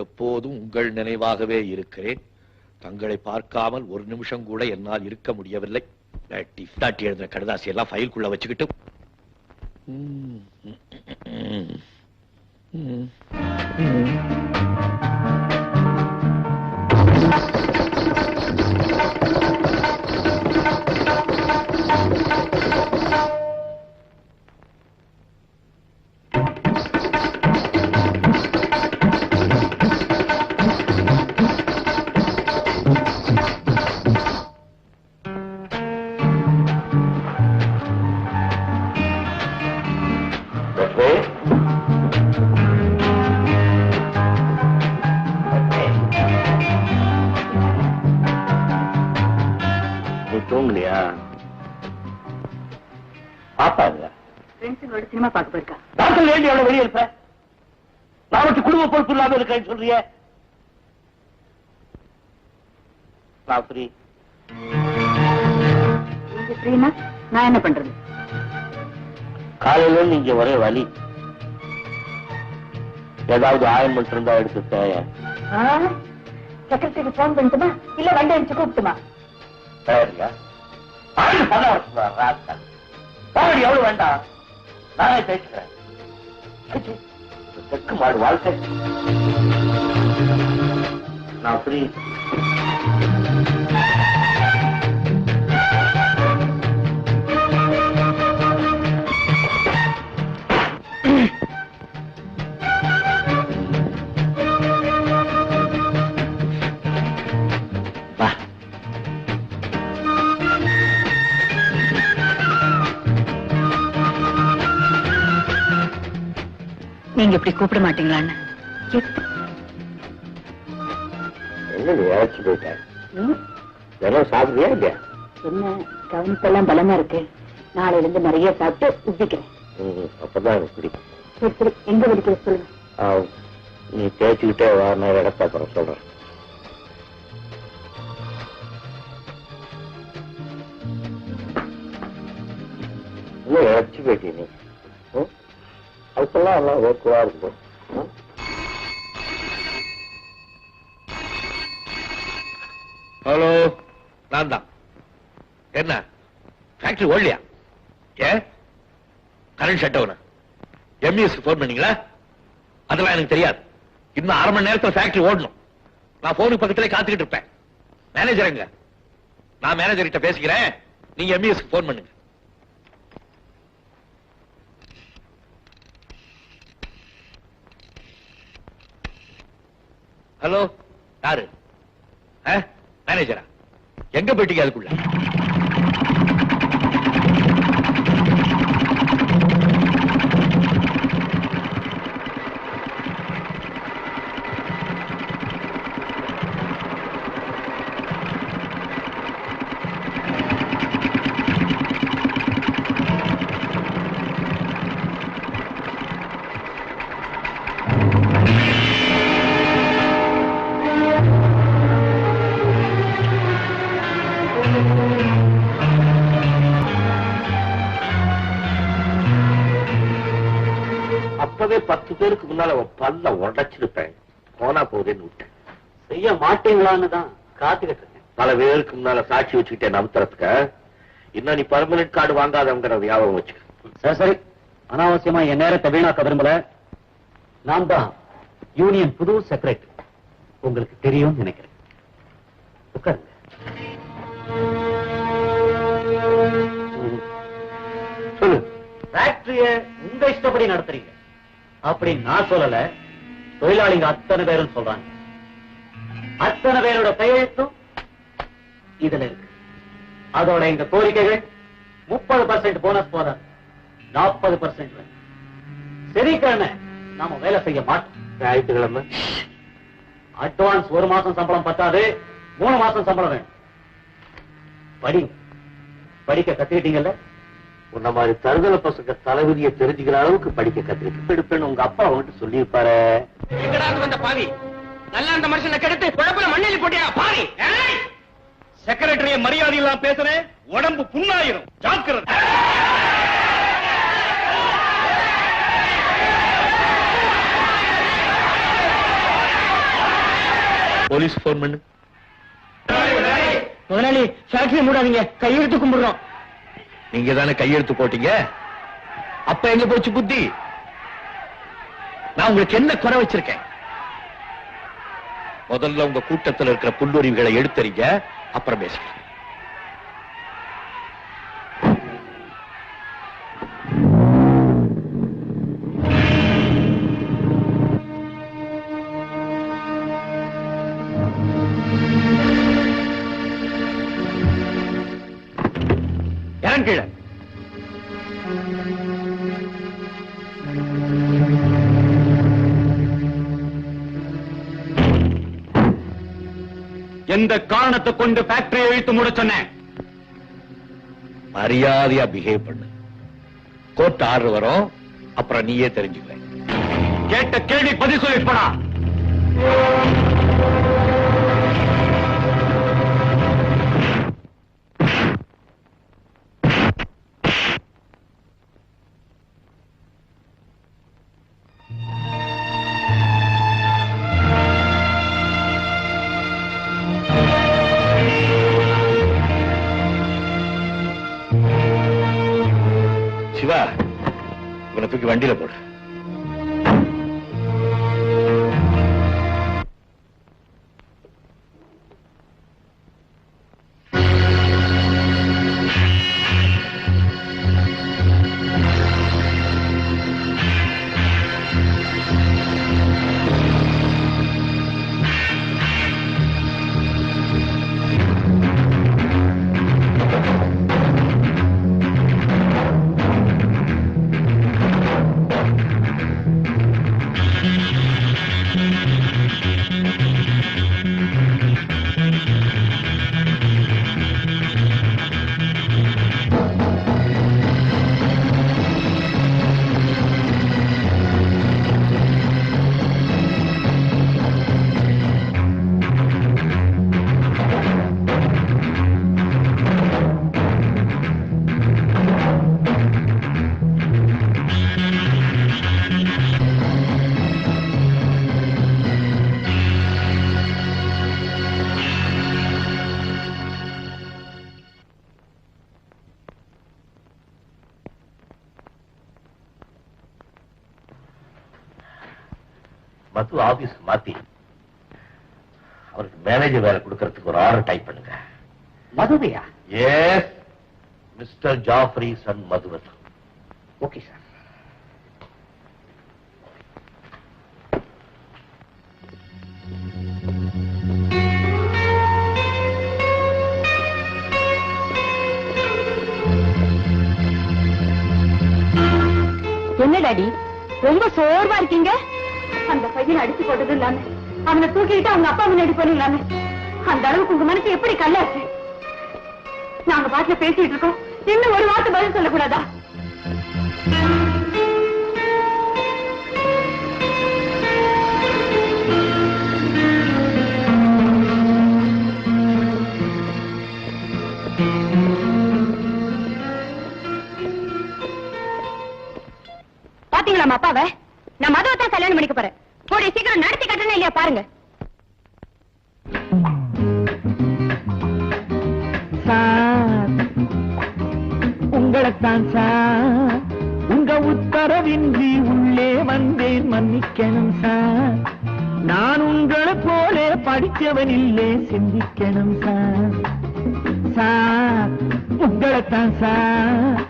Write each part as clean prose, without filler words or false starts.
எப்போதும் உங்கள் நினைவாகவே இருக்கிறேன். தங்களை பார்க்காமல் ஒரு நிமிஷம் கூட என்னால் இருக்க முடியவில்லை. எழுதின கடுதாசி எல்லாம் ஃபைல்குள்ள வச்சுக்கிட்டு சினிமா பார்க்க போயிருக்கா? எவ்வளவு வெளியே இருப்ப? நாளைக்கு குடும்ப பொறுப்பு இல்லாம இருக்கேன்னு சொல்றிய? நான் என்ன பண்றது? காலையில நீங்க ஒரே வலி. ஏதாவது ஆயின்மெண்ட் இருந்தா எடுத்து தேவை. செக்ரட்டரிக்கு போன் பண்ணட்டுமா இல்ல வண்டி அடிச்சு கூப்பிட்டுமா? எவ்வளவு வேண்டாம், நானே பேசுகிறேன். தெற்கு மாடு வாழ்க்கை. நான் ஃப்ரீ. நீங்க இப்படி கூப்பிட மாட்டீங்களான்னு என்ன நீ அழைச்சு போயிட்ட? சாப்பிடுறியா இல்லையா? என்ன கவனிப்பெல்லாம் பலமா இருக்கு. நாளையில இருந்து நிறைய சாப்பிட்டு உத்திக்கிறேன். அப்பதான் எனக்கு பிடிக்கும். சரி சரி, எங்க வலிக்கிற சொல்லுங்க. நீ தேய்ச்சிக்கிட்டே வா, நான் இடத்த அப்புறம் சொல்றேன். இன்னும் இழைச்சு போயிட்டீ நீ. அதுக்கெல்லாம் எல்லாம் ஓகேவா இருக்கும். ஹலோ, நான் தான். என்ன ஃபேக்டரி ஓடலையா? ஏன் கரண்ட் ஷட் டவுன்? எம்இஎஸ்க்கு போன் பண்ணீங்களா? அதெல்லாம் எனக்கு தெரியாது. இன்னும் அரை மணி நேரத்தில் ஃபேக்டரி ஓடணும். நான் போனுக்கு பக்கத்திலே காத்துக்கிட்டு இருப்பேன். மேனேஜர் எங்க? நான் மேனேஜர் கிட்ட பேசிக்கிறேன். நீங்க எம்இஎஸ்க்கு போன் பண்ணுங்க. ஹலோ, யாரு? மேனேஜரா? எங்க போயிட்டீங்க அதுக்குள்ள? அப்பவே 10 பேருக்கு முன்னால பல்ல உடைச்சிருப்பேன். போனா போதேன்னு விட்டேன். செய்ய மாட்டீங்களான்னு தான் காத்துக்கிட்டு இருக்கேன். பல பேருக்கு முன்னால சாட்சி வச்சுக்கிட்டேன் நம்புறதுக்கு. இன்னும் நீ பர்மனன்ட் கார்டு வாங்காதவங்கிற ஞாபகம் வச்சுக்க. சரி சரி, அனாவசியமா என் நேரத்தை வீணாக்க விரும்பல. நான் தான் யூனியன் புது செக்ரட்டரி. உங்களுக்கு தெரியும் நினைக்கிறேன். உட்காருங்க. சொல்லு. ஃபேக்டரிய உங்க இஷ்டப்படி நடத்துறீங்க அப்படி நான் சொல்லல. தொழிலாளிங்க அத்தனை பேரும் சொல்றாங்க. அத்தனை பேரோட கையெழுத்தும் இதுல இருக்கு. அதோட எங்க கோரிக்கைகள் 30% போனஸ் போத 40% சனிக்கிழமை நாம வேலை செய்ய மாட்டோம். ஞாயிற்றுக்கிழமை அட்வான்ஸ் 1 மாசம் சம்பளம் பத்தாது, 3 மாசம் சம்பளம் வேணும். படிங்க. படிக்க கத்துக்கிட்டீங்கல்ல? உன்ன மாதிரி தருதல பசங்க தலைவிதியை தெரிஞ்சுக்கிற அளவுக்கு படிக்க கத்துக்கிட்டு உங்க அப்பா அவன்கிட்ட சொல்லியிருப்பாரு. வந்த பாவி நல்லா அந்த மனுஷனை கெடுத்து குழப்பல மண்ணெலி போட்டியா பாவி. செக்ரட்டரிய மரியாதை எல்லாம் பேசுறேன், உடம்பு புண்ணாயிரும். ஜாக்கிரதை. போலீஸ் போன் பண்ணு. முதலாளி ஃபேக்டரி மூடாதீங்க, கையெழுத்து கும்பிடுறோம். நீங்க தானே கையெழுத்து போட்டீங்க, அப்ப எங்க போச்சு புத்தி? நான் உங்களுக்கு என்ன குறை வச்சிருக்கேன்? முதல்ல உங்க கூட்டத்தில் இருக்கிற புல்லுரிவுகளை எடுத்தறிங்க, அப்புறம் பேசுறேன். கீழே எந்த காரணத்தை கொண்டு ஃபேக்டரியை இழுத்து மூட சொன்னேன்? மரியாதையா பிஹேவ் பண்ணு. கோர்ட் ஆர்டர் வரும், அப்புறம் நீயே தெரிஞ்சுக்க. கேட்ட கேள்வி பதில் சொல்லிப்படா. சிவா, இவனை தூக்கி வண்டியில போடு. மது ஆபீஸ் மாத்தி அவருக்கு மேனேஜர் வேலை கொடுக்கறதுக்கு ஒரு ஆர்டர் டைப் பண்ணுங்க. மதுவையா? எஸ், மிஸ்டர் ஜாஃப்ரி சன் மதுவத். Okay sir. என்ன டாடி ரொம்ப சோர்வா இருக்கீங்க? அந்த பையனை அடிச்சு போட்டது இல்லாம அவனை தூக்கிட்டு அவங்க அப்பா முன்னாடி போனீங்களாமே, அந்த அளவுக்கு உங்க மனசு எப்படி கல்லாச்சு? நாங்க பாட்டுல பேசிட்டு இருக்கோம், இன்னும் ஒரு வார்த்தை பதில் சொல்லக்கூடாதா? பாத்தீங்களா அப்பாவை? நான் மதுவத்தான் கல்யாணம் பண்ணிக்க போறேன். கூடிய சீக்கிரம் நடத்தி கட்டணும் இல்லையா பாருங்க. உங்களைத்தான் சார், உங்க உத்தரவின்றி உள்ளே வந்தேன், மன்னிக்கணும் சார். நான் உங்களை போல படித்தவன் இல்லை, சிந்திக்கணும் சார். சார் உங்களைத்தான் சார்.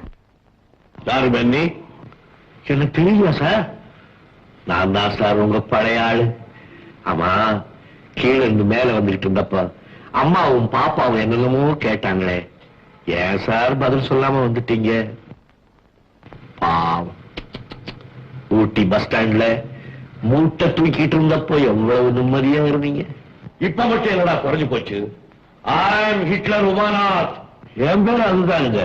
யாரு பெண்ணி? எனக்கு தெரியுமா சார்? நான் தான் சார் உங்க பழைய ஆளு. ஆமா, கீழே இருந்து மேல வந்துகிட்டு இருந்தப்ப அம்மாவும் பாப்பாவும் என்னென்னமோ கேட்டாங்களே, ஏன் சார் பதில் சொல்லாம வந்துட்டீங்க? பாவம், ஊட்டி பஸ் ஸ்டாண்ட்ல மூட்டை தூக்கிட்டு இருந்தப்போ எவ்வளவு நிம்மதியா இருந்தீங்க. இப்ப மட்டும் என்னடா குறைஞ்சு போச்சு? ஆம் ஹிட்லர் உமானாத். என் பேர் அதுதானுங்க.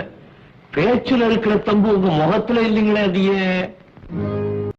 பேச்சுல இருக்கிற தம்பு உங்க முகத்துல இல்லைங்களே, அது ஏன்?